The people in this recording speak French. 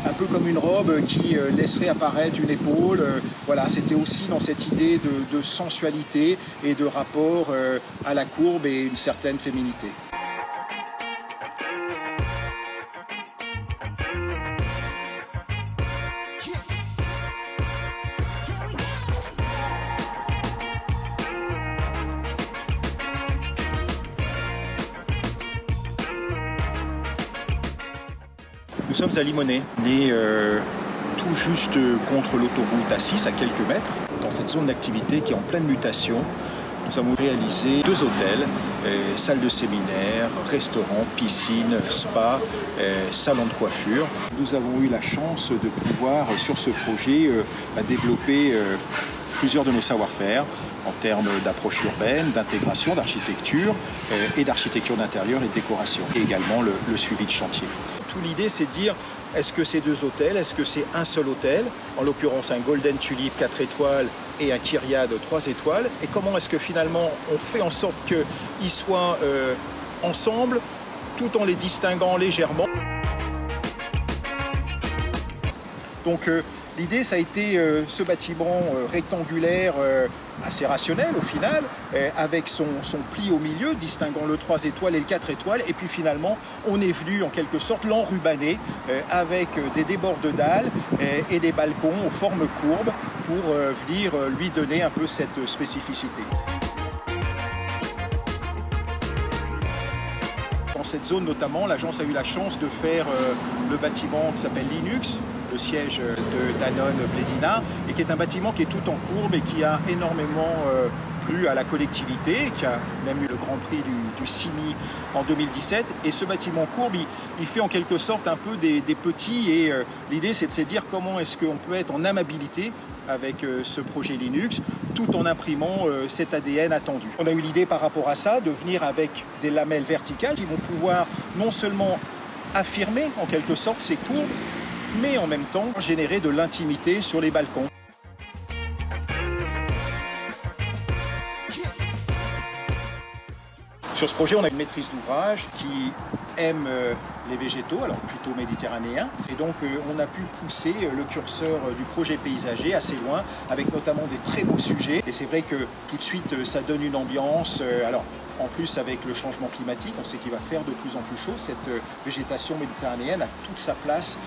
un peu comme une robe qui laisserait apparaître une épaule. Voilà, c'était aussi dans cette idée de sensualité et de rapport à la courbe et une certaine féminité. Nous sommes à Limonest, né tout juste contre l'autoroute A6 à quelques mètres. Dans cette zone d'activité qui est en pleine mutation, nous avons réalisé 2 hôtels, salle de séminaire, restaurant, piscine, spa, salon de coiffure. Nous avons eu la chance de pouvoir, sur ce projet, développer plusieurs de nos savoir-faire en termes d'approche urbaine, d'intégration, d'architecture et d'architecture d'intérieur et de décoration, et également le suivi de chantier. L'idée, c'est de dire, est-ce que c'est 2 hôtels, est-ce que c'est un seul hôtel, en l'occurrence un Golden Tulip 4 étoiles et un Kyriade 3 étoiles, et comment est-ce que finalement on fait en sorte qu'ils soient ensemble, tout en les distinguant légèrement. Donc l'idée, ça a été ce bâtiment rectangulaire assez rationnel au final, avec son pli au milieu, distinguant le 3 étoiles et le 4 étoiles. Et puis finalement, on est venu en quelque sorte l'enrubanner avec des débords de dalles et des balcons aux formes courbes pour venir lui donner un peu cette spécificité. Dans cette zone notamment, l'agence a eu la chance de faire le bâtiment qui s'appelle Linux, le siège de Danone Blédina, et qui est un bâtiment qui est tout en courbe et qui a énormément plu à la collectivité, qui a même eu le Grand Prix du CIMI en 2017. Et ce bâtiment courbe, il fait en quelque sorte un peu des petits, et l'idée c'est de se dire comment est-ce qu'on peut être en amabilité avec ce projet Linux, tout en imprimant cet ADN attendu. On a eu l'idée par rapport à ça de venir avec des lamelles verticales qui vont pouvoir non seulement affirmer en quelque sorte ces courbes, mais en même temps générer de l'intimité sur les balcons. Sur ce projet, on a une maîtrise d'ouvrage qui aime les végétaux, alors plutôt méditerranéens, et donc on a pu pousser le curseur du projet paysager assez loin, avec notamment des très beaux sujets. Et c'est vrai que tout de suite, ça donne une ambiance. Alors, en plus, avec le changement climatique, on sait qu'il va faire de plus en plus chaud. Cette végétation méditerranéenne a toute sa place.